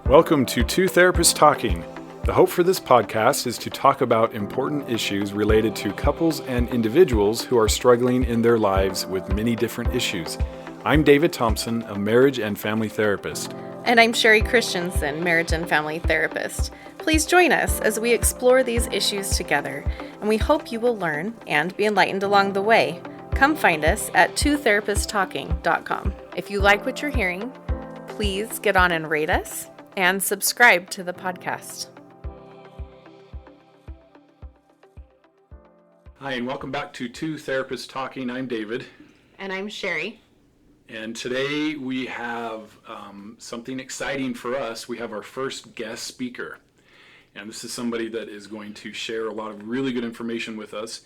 Welcome to Two Therapists Talking. The hope for this podcast is to talk about important issues related to couples and individuals who are struggling in their lives with many different issues. I'm David Thompson, a marriage and family therapist. And I'm Sherry Christensen, marriage and family therapist. Please join us as we explore these issues together, and we hope you will learn and be enlightened along the way. Come find us at twotherapisttalking.com. If you like what you're hearing, please get on and rate us and subscribe to the podcast. Hi, and welcome back to Two Therapists Talking. I'm David. And I'm Sherry. And today we have something exciting for us. We have our first guest speaker. And this is somebody that is going to share a lot of really good information with us,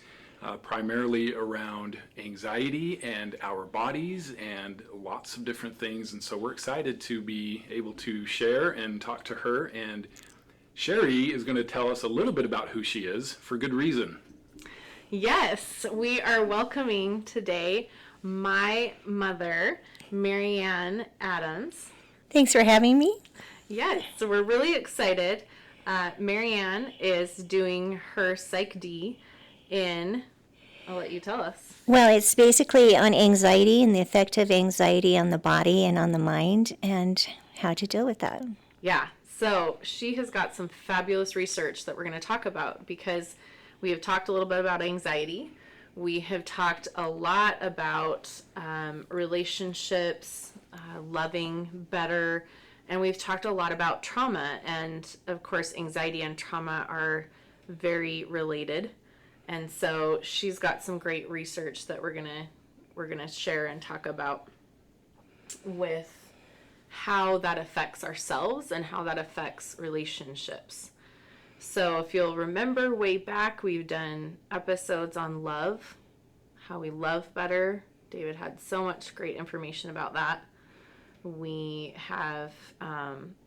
primarily around anxiety and our bodies and lots of different things. And so we're excited to be able to share and talk to her. And Sherry is going to tell us a little bit about who she is for good reason. Yes, we are welcoming today my mother, Mariann Adams. Thanks for having me. Yes, so we're really excited. Mariann is doing her Psych D in, I'll let you tell us. Well, it's basically on anxiety and the effect of anxiety on the body and on the mind and how to deal with that. Yeah, so she has got some fabulous research that we're going to talk about because we have talked a little bit about anxiety. We have talked a lot about relationships, loving better, and we've talked a lot about trauma. And of course, anxiety and trauma are very related. And so she's got some great research that we're gonna share and talk about with how that affects ourselves and how that affects relationships. So if you'll remember way back, we've done episodes on love, how we love better. David had so much great information about that. We have,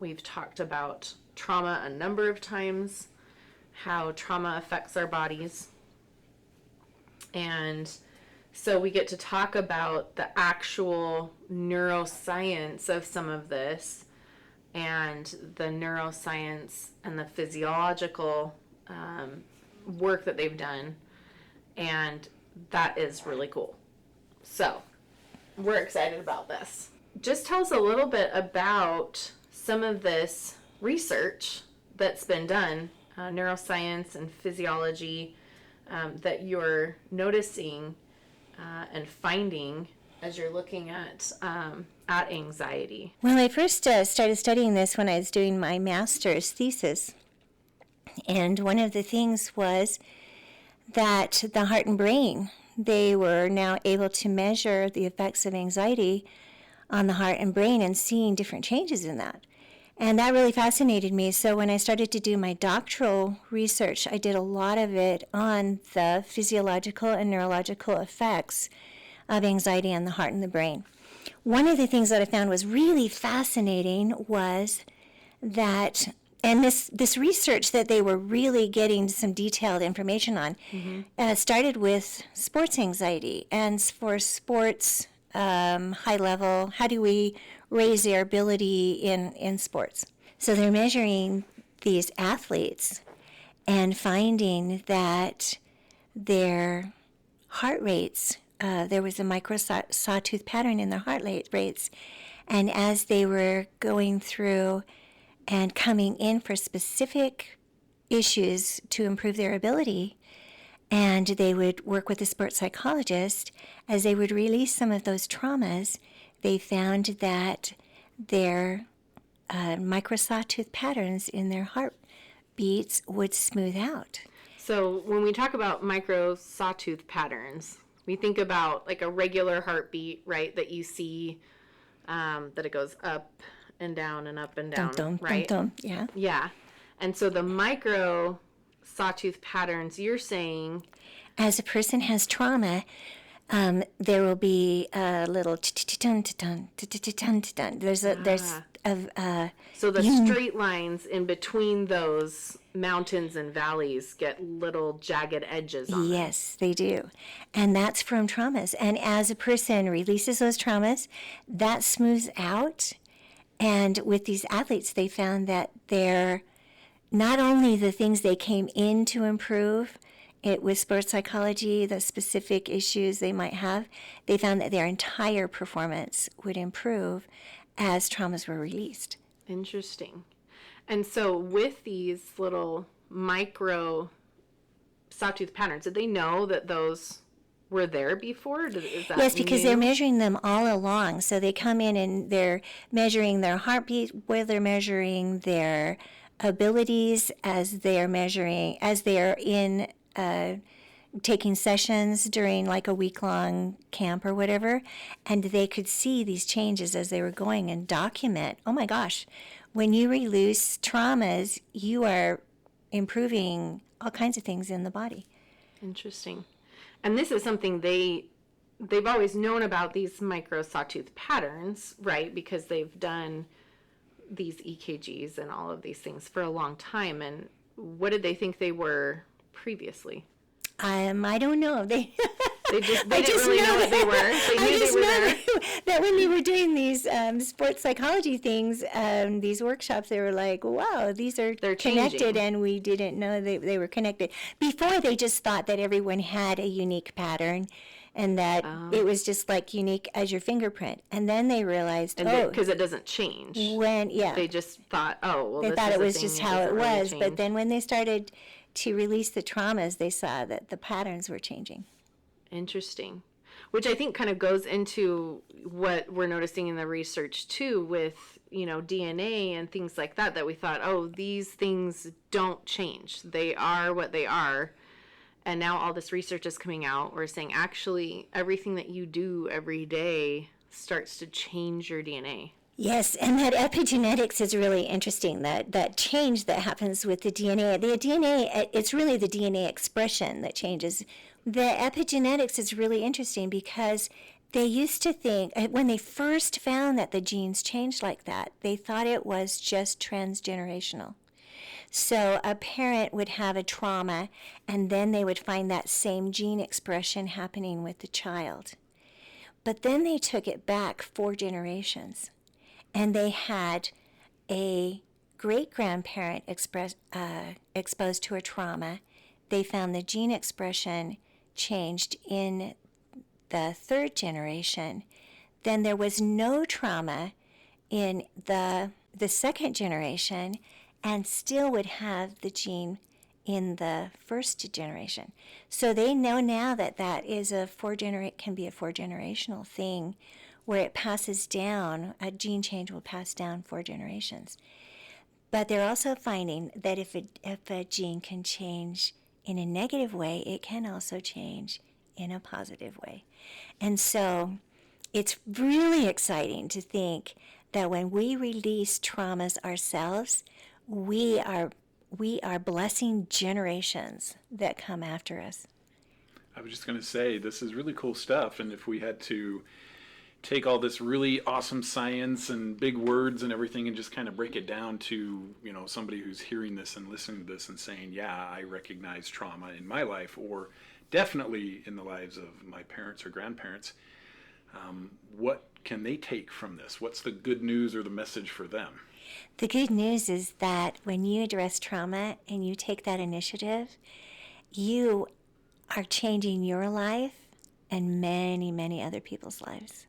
we've talked about trauma a number of times, how trauma affects our bodies. And so we get to talk about the actual neuroscience of some of this and the neuroscience and the physiological work that they've done. And that is really cool. So we're excited about this. Just tell us a little bit about some of this research that's been done, neuroscience and physiology, that you're noticing and finding as you're looking at anxiety. Well, I first started studying this when I was doing my master's thesis. And one of the things was that the heart and brain, they were now able to measure the effects of anxiety on the heart and brain and seeing different changes in that. And that really fascinated me. So when I started to do my doctoral research, I did a lot of it on the physiological and neurological effects of anxiety on the heart and the brain. One of the things that I found was really fascinating was that, and this research that they were really getting some detailed information on, started with sports anxiety. And for sports, high level, how do we raise their ability in sports? So they're measuring these athletes and finding that their heart rates, there was a sawtooth pattern in their heart rates, and as they were going through and coming in for specific issues to improve their ability, and they would work with a sports psychologist, as they would release some of those traumas, they found that their micro-sawtooth patterns in their heartbeats would smooth out. So when we talk about micro-sawtooth patterns, we think about like a regular heartbeat, right, that you see, that it goes up and down and up and down, right? Yeah. Yeah. And so the micro sawtooth patterns, you're saying, as a person has trauma, there will be a little there's so the straight lines in between those mountains and valleys get little jagged edges on them. Yes, they do. And that's from traumas. And as a person releases those traumas, that smooths out And with these athletes, they found that they're not only the things they came in to improve, it was sports psychology, the specific issues they might have, they found that their entire performance would improve as traumas were released. Interesting. And so with these little micro sawtooth patterns, did they know that those were there before? Is that Yes, because new? they're measuring them all along. So they come in and they're measuring their heartbeat, where they're measuring their abilities as they're in taking sessions during like a week-long camp or whatever, and they could see these changes as they were going and document, oh my gosh, when you release traumas, you are improving all kinds of things in the body. Interesting. And this is something they've always known about, these micro sawtooth patterns, right? Because they've done these EKGs and all of these things for a long time. And what did they think they were previously? I don't know. They didn't really know what they were. They knew they were there. That when they were doing these sports psychology things, these workshops, they were like, wow, they're connected, changing. and we didn't know they were connected. Before, they just thought that everyone had a unique pattern and that it was just like unique as your fingerprint. And then they realized, because it doesn't change. They just thought, they thought it was just how it was. Really, but then when they started to release the traumas, they saw that the patterns were changing. Interesting. Which I think kind of goes into what we're noticing in the research too, with, DNA and things like that, that we thought, these things don't change. They are what they are. And now all this research is coming out. We're saying actually everything that you do every day starts to change your DNA. Yes, and that epigenetics is really interesting, that change that happens with the DNA. The DNA, it's really the DNA expression that changes. The epigenetics is really interesting because they used to think, when they first found that the genes changed like that, they thought it was just transgenerational. So a parent would have a trauma, and then they would find that same gene expression happening with the child. But then they took it back 4 generations. And they had a great-grandparent exposed to a trauma. They found the gene expression changed in the 3rd generation. Then there was no trauma in the 2nd generation, and still would have the gene in the 1st generation. So they know now that is can be a 4-generational thing, where it passes down, a gene change will pass down 4 generations. But they're also finding that if a gene can change in a negative way, it can also change in a positive way. And so it's really exciting to think that when we release traumas ourselves, we are blessing generations that come after us. I was just going to say, this is really cool stuff, and if we had to take all this really awesome science and big words and everything and just kind of break it down to, somebody who's hearing this and listening to this and saying, yeah, I recognize trauma in my life, or definitely in the lives of my parents or grandparents, what can they take from this? What's the good news or the message for them? The good news is that when you address trauma and you take that initiative, you are changing your life and many, many other people's lives.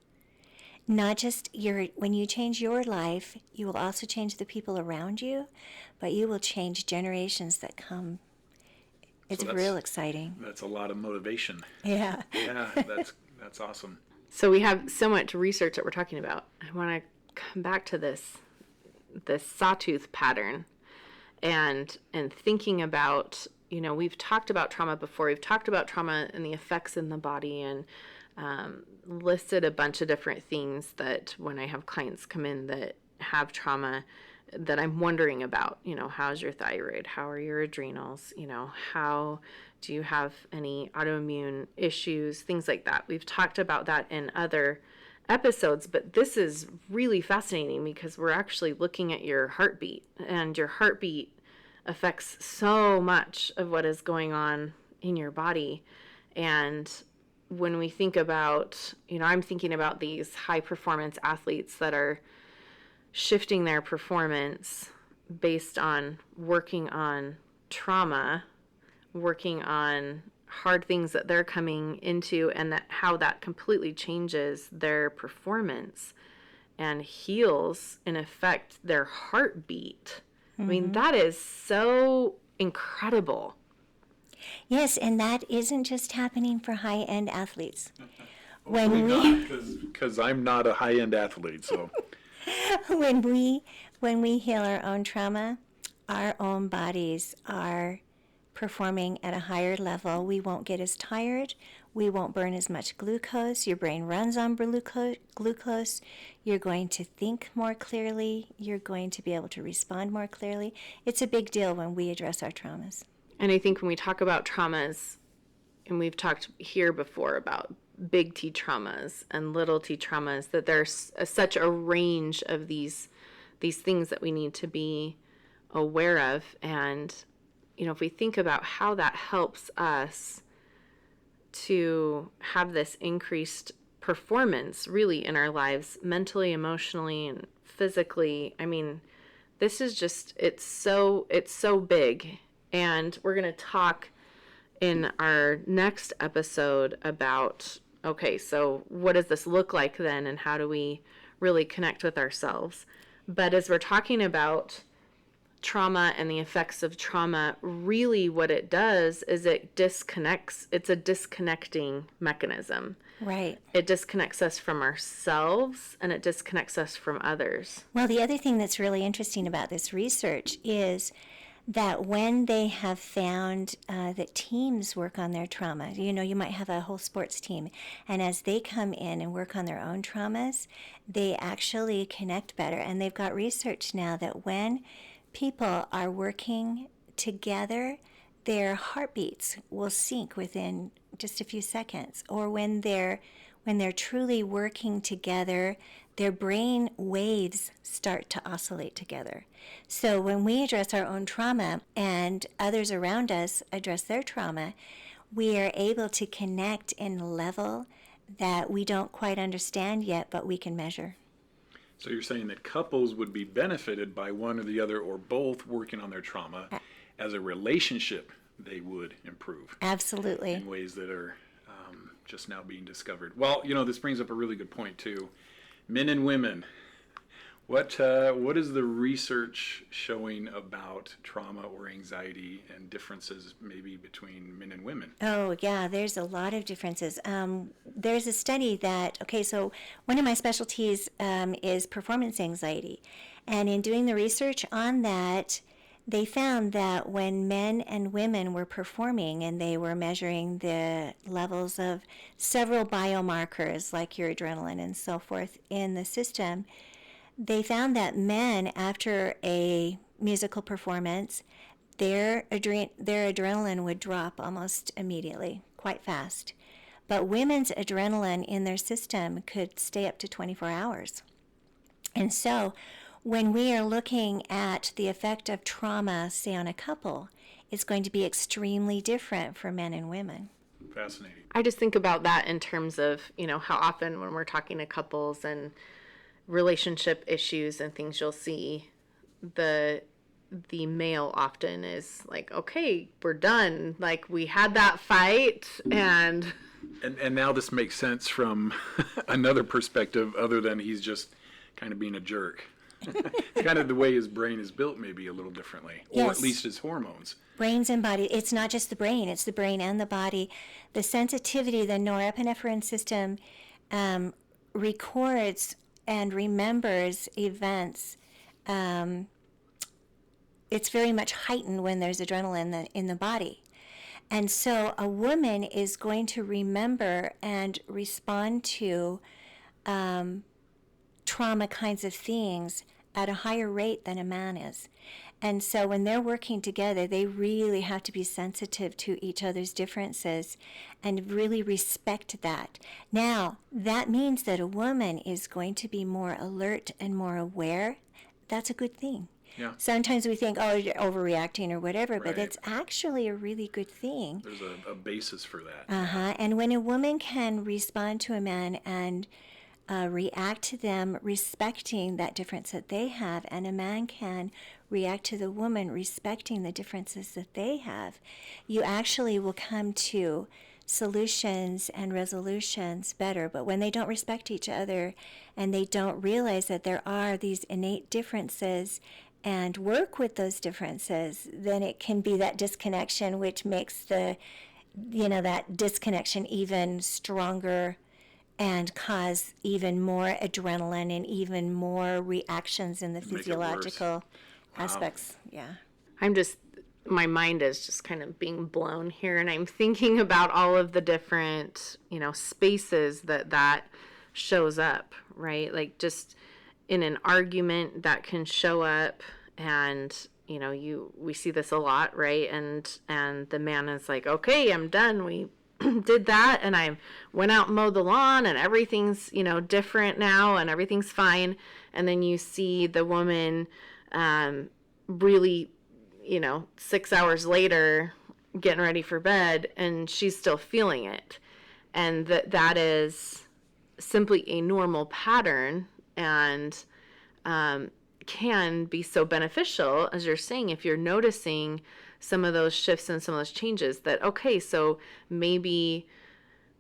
Not just when you change your life, you will also change the people around you, but you will change generations that come. It's real exciting. That's a lot of motivation. Yeah. Yeah, that's awesome. So we have so much research that we're talking about. I want to come back to this sawtooth pattern and thinking about, we've talked about trauma before. We've talked about trauma and the effects in the body, and listed a bunch of different things that when I have clients come in that have trauma that I'm wondering about, how's your thyroid? How are your adrenals? How do you have any autoimmune issues? Things like that. We've talked about that in other episodes, but this is really fascinating because we're actually looking at your heartbeat, and your heartbeat affects so much of what is going on in your body. And when we think about, I'm thinking about these high performance athletes that are shifting their performance based on working on trauma, working on hard things that they're coming into, and that how that completely changes their performance and heals, in effect, their heartbeat. I mean, that is so incredible. Yes, and that isn't just happening for high-end athletes. Hopefully When not, because I'm not a high-end athlete, so. when we heal our own trauma, our own bodies are performing at a higher level. We won't get as tired. We won't burn as much glucose. Your brain runs on glucose. You're going to think more clearly. You're going to be able to respond more clearly. It's a big deal when we address our traumas. And I think when we talk about traumas, and we've talked here before about big T traumas and little T traumas, that there's such a range of these things that we need to be aware of. And, you know, if we think about how that helps us to have this increased performance really in our lives, mentally, emotionally, and physically, I mean, this is just, it's so big. And we're going to talk in our next episode about, okay, so what does this look like then, and how do we really connect with ourselves? But as we're talking about trauma and the effects of trauma, really what it does is it disconnects. It's a disconnecting mechanism. Right. It disconnects us from ourselves, and it disconnects us from others. Well, the other thing that's really interesting about this research is that when they have found that teams work on their trauma, you know, you might have a whole sports team, and as they come in and work on their own traumas, they actually connect better. And they've got research now that when people are working together, their heartbeats will sync within just a few seconds. Or when they're truly working together, their brain waves start to oscillate together. So when we address our own trauma and others around us address their trauma, we are able to connect in a level that we don't quite understand yet, but we can measure. So you're saying that couples would be benefited by one or the other or both working on their trauma. As a relationship, they would improve. Absolutely. In ways that are just now being discovered. Well, you know, this brings up a really good point too. Men and women. What is the research showing about trauma or anxiety and differences maybe between men and women? Oh, yeah, there's a lot of differences. There's a study that, okay, so one of my specialties is performance anxiety. And in doing the research on that, they found that when men and women were performing and they were measuring the levels of several biomarkers like your adrenaline and so forth in the system, they found that men, after a musical performance, their adrenaline would drop almost immediately, quite fast. But women's adrenaline in their system could stay up to 24 hours. And so when we are looking at the effect of trauma, say, on a couple, it's going to be extremely different for men and women. Fascinating. I just think about that in terms of, you know, how often when we're talking to couples and relationship issues and things, you'll see the male often is like, okay, we're done. Like, we had that fight and now this makes sense from another perspective other than he's just kind of being a jerk. It's kind of the way his brain is built, maybe a little differently, or Yes. at least his hormones. Brains and body, it's not just the brain, it's the brain and the body. The sensitivity, the norepinephrine system records and remembers events. It's very much heightened when there's adrenaline in the body. And so a woman is going to remember and respond to trauma kinds of things at a higher rate than a man is. And so when they're working together, they really have to be sensitive to each other's differences and really respect that. Now, that means that a woman is going to be more alert and more aware. That's a good thing. Yeah. Sometimes we think, oh, you're overreacting or whatever, but Right. it's actually a really good thing. There's a basis for that. And when a woman can respond to a man and react to them respecting that difference that they have, and a man can react to the woman respecting the differences that they have, you actually will come to solutions and resolutions better. But when they don't respect each other and they don't realize that there are these innate differences and work with those differences, then it can be that disconnection, which makes that disconnection even stronger and cause even more adrenaline and even more reactions in the Make it worse. physiological aspects. Yeah. My mind is just kind of being blown here, and I'm thinking about all of the different, spaces that shows up, right? Like just in an argument that can show up, and we see this a lot, right? And the man is like, okay, I'm done. We did that, and I went out and mowed the lawn, and everything's different now, and everything's fine. And then you see the woman really 6 hours later getting ready for bed, and she's still feeling it, and that is simply a normal pattern, and can be so beneficial, as you're saying, if you're noticing some of those shifts and some of those changes, that, okay, so maybe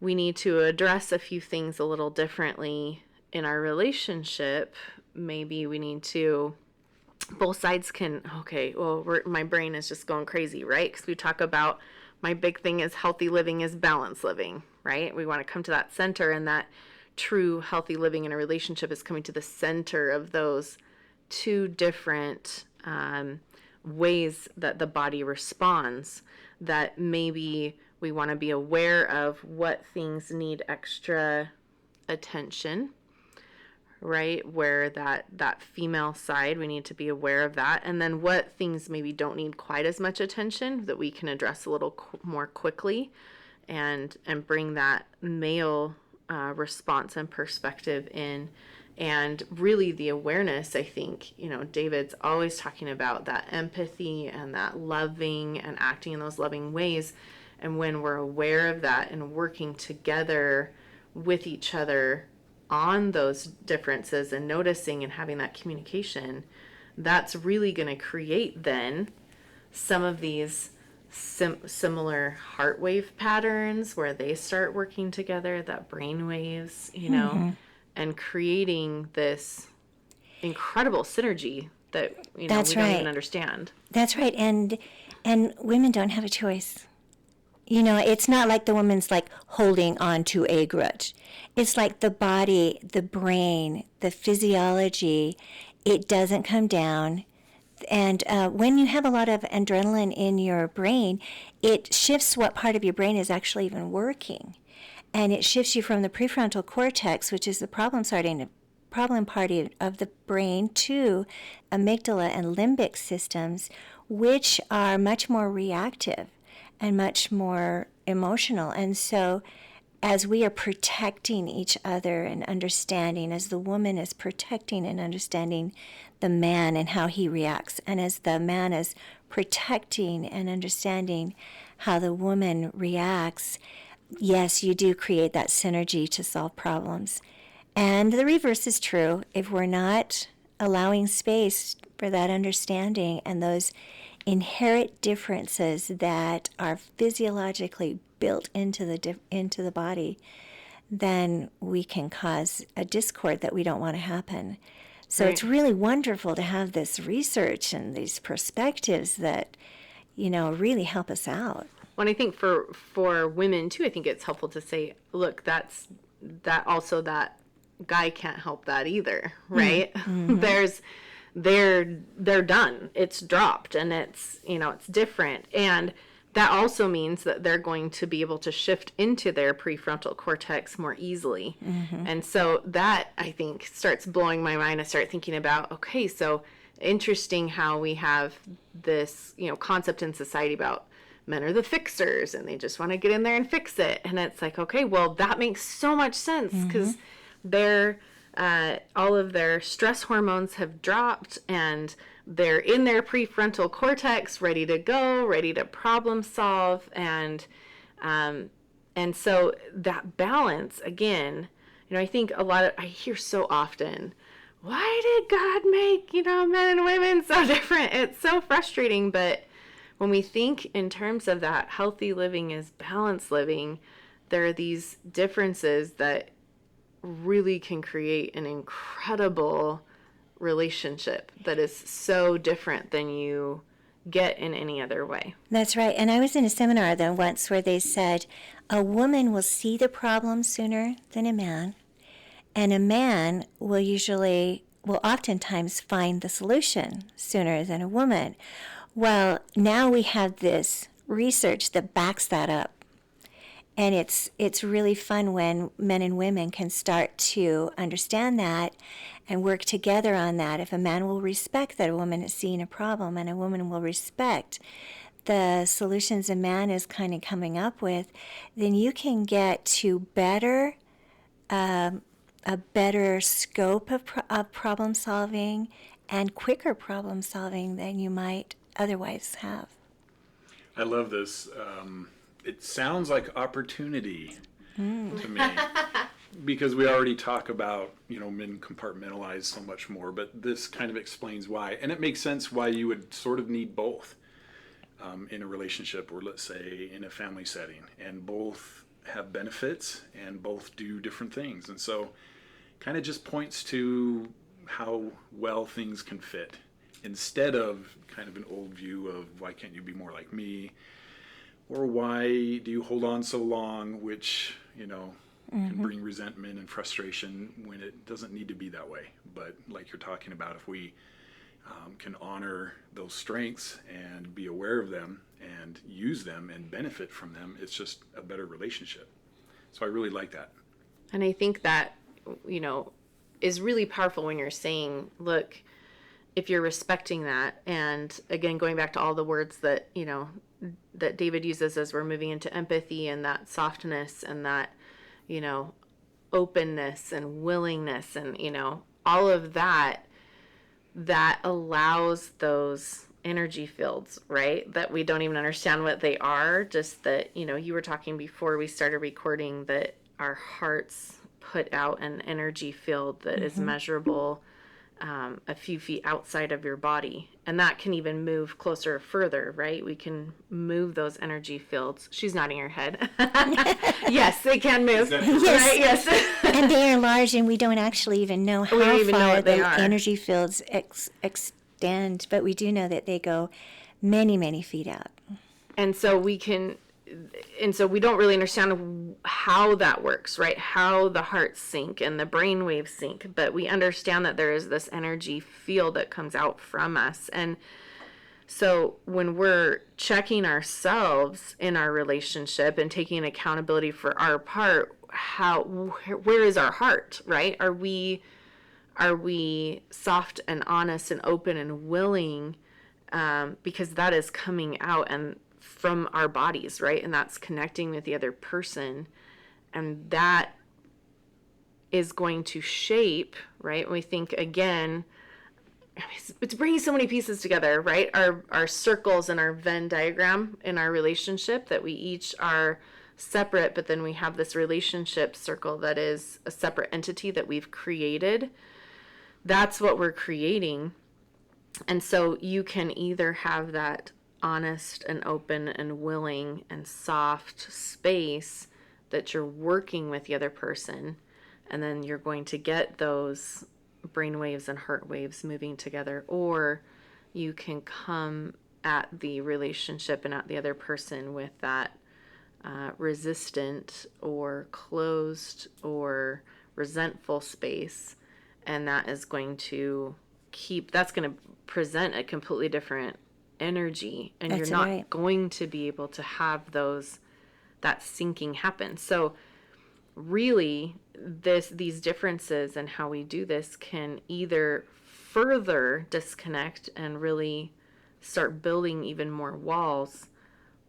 we need to address a few things a little differently in our relationship. Maybe we need to, both sides can, okay, well, my brain is just going crazy, right? Because we talk about, my big thing is healthy living is balanced living, right? We want to come to that center, and that true healthy living in a relationship is coming to the center of those two different ways that the body responds, that maybe we want to be aware of what things need extra attention, right? Where that female side, we need to be aware of that. And then what things maybe don't need quite as much attention, that we can address a little more quickly, and bring that male response and perspective in. And really the awareness, I think, David's always talking about that empathy and that loving and acting in those loving ways. And when we're aware of that and working together with each other on those differences and noticing and having that communication, that's really going to create then some of these similar heart wave patterns where they start working together, that brain waves, and creating this incredible synergy that we don't even understand. That's right. And women don't have a choice. It's not like the woman's like holding on to a grudge. It's like the body, the brain, the physiology, it doesn't come down. And when you have a lot of adrenaline in your brain, it shifts what part of your brain is actually even working. And it shifts you from the prefrontal cortex, which is the problem part of the brain, to amygdala and limbic systems, which are much more reactive and much more emotional. And so as we are protecting each other and understanding, as the woman is protecting and understanding the man and how he reacts, and as the man is protecting and understanding how the woman reacts, yes, you do create that synergy to solve problems. And the reverse is true. If we're not allowing space for that understanding and those inherent differences that are physiologically built into the body, then we can cause a discord that we don't want to happen. So It's really wonderful to have this research and these perspectives that, really help us out. Well, I think for women too, I think it's helpful to say, look, that guy can't help that either, right? Mm-hmm. They're done. It's dropped, and it's different. And that also means that they're going to be able to shift into their prefrontal cortex more easily. Mm-hmm. And so that, I think, starts blowing my mind. I start thinking about, okay, so interesting how we have this, concept in society about men are the fixers and they just want to get in there and fix it. And it's like, okay, well, that makes so much sense, because they're all of their stress hormones have dropped, and they're in their prefrontal cortex, ready to go, ready to problem solve. And so that balance, again, I think I hear so often, why did God make, men and women so different? It's so frustrating. But when we think in terms of that, healthy living is balanced living, there are these differences that really can create an incredible relationship that is so different than you get in any other way. That's right. And I was in a seminar then once where they said a woman will see the problem sooner than a man, and a man will oftentimes find the solution sooner than a woman. Well, now we have this research that backs that up. And it's really fun when men and women can start to understand that and work together on that. If a man will respect that a woman is seeing a problem, and a woman will respect the solutions a man is kind of coming up with, then you can get to a better scope of problem solving and quicker problem solving than you might otherwise have. I love this. It sounds like opportunity to me, because we already talk about, men compartmentalize so much more, but this kind of explains why. And it makes sense why you would sort of need both in a relationship, or let's say in a family setting, and both have benefits and both do different things. And so kind of just points to how well things can fit, instead of kind of an old view of why can't you be more like me, or why do you hold on so long, which, can bring resentment and frustration when it doesn't need to be that way. But like you're talking about, if we can honor those strengths and be aware of them and use them and benefit from them, it's just a better relationship. So I really like that. And I think that, is really powerful when you're saying, look, if you're respecting that, and again, going back to all the words that, that David uses as we're moving into empathy, and that softness, and that, openness and willingness, and, all of that allows those energy fields, right? That we don't even understand what they are. Just that, you were talking before we started recording that our hearts put out an energy field that is measurable a few feet outside of your body. And that can even move closer or further, right? We can move those energy fields. She's nodding her head. Yes, they can move. Yes. Right? Yes. And they are large, and we don't actually even know how far the energy fields extend, but we do know that they go many, many feet out. And so we don't really understand how that works, right? How the hearts sync and the brain waves sync, but we understand that there is this energy field that comes out from us. And so when we're checking ourselves in our relationship and taking accountability for our part, where is our heart, right? Are we soft and honest and open and willing, because that is coming out and from our bodies, right? And that's connecting with the other person. And that is going to shape, right? We think, again, it's bringing so many pieces together, right? Our circles and our Venn diagram in our relationship, that we each are separate, but then we have this relationship circle that is a separate entity that we've created. That's what we're creating. And so you can either have that honest and open and willing and soft space that you're working with the other person, and then you're going to get those brain waves and heart waves moving together, or you can come at the relationship and at the other person with that resistant or closed or resentful space, and that is going to present a completely different energy, and That's you're not right. going to be able to have that syncing happen. So really, these differences and how we do this can either further disconnect and really start building even more walls,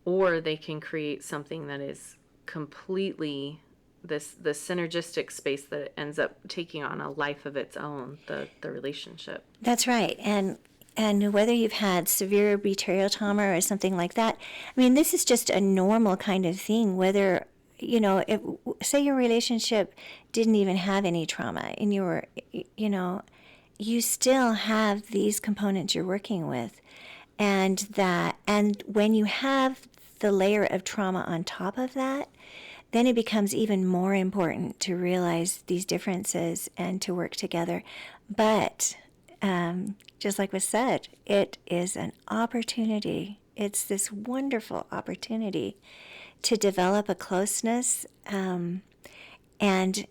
or they can create something that is completely the synergistic space that ends up taking on a life of its own, the relationship. That's right. And whether you've had severe betrayal trauma or something like that, I mean, this is just a normal kind of thing, whether if, say your relationship didn't even have any trauma and you still have these components you're working with. And when you have the layer of trauma on top of that, then it becomes even more important to realize these differences and to work together. But just like was said, it is an opportunity. It's this wonderful opportunity to develop a closeness, and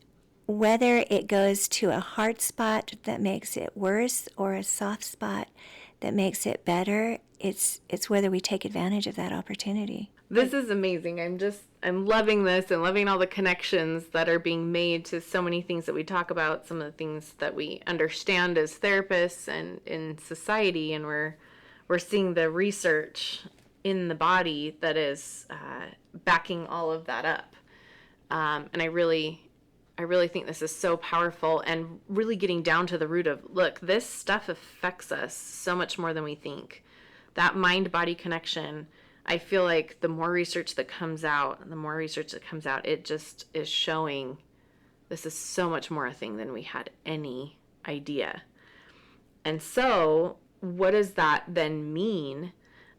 whether it goes to a hard spot that makes it worse or a soft spot that makes it better, it's whether we take advantage of that opportunity. This is amazing. I'm loving this and loving all the connections that are being made to so many things that we talk about, some of the things that we understand as therapists and in society, and we're seeing the research in the body that is backing all of that up. And I really think this is so powerful, and really getting down to the root of, look, this stuff affects us so much more than we think. That mind-body connection, I feel like the more research that comes out, it just is showing this is so much more a thing than we had any idea. And so what does that then mean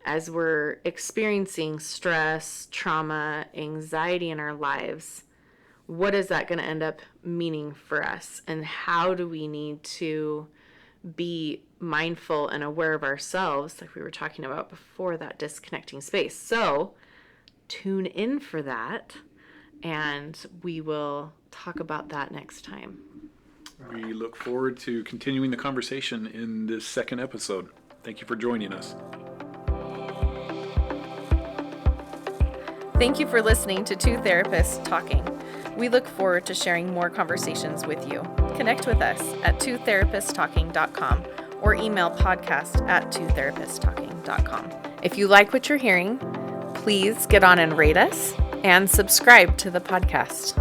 as we're experiencing stress, trauma, anxiety in our lives? What is that going to end up meaning for us? And how do we need to be mindful and aware of ourselves, like we were talking about before, that disconnecting space? So tune in for that, and we will talk about that next time. We look forward to continuing the conversation in this second episode. Thank you for joining us. Thank you for listening to Two Therapists Talking. We look forward to sharing more conversations with you. Connect with us at twotherapisttalking.com or email podcast@twotherapisttalking.com. If you like what you're hearing, please get on and rate us and subscribe to the podcast.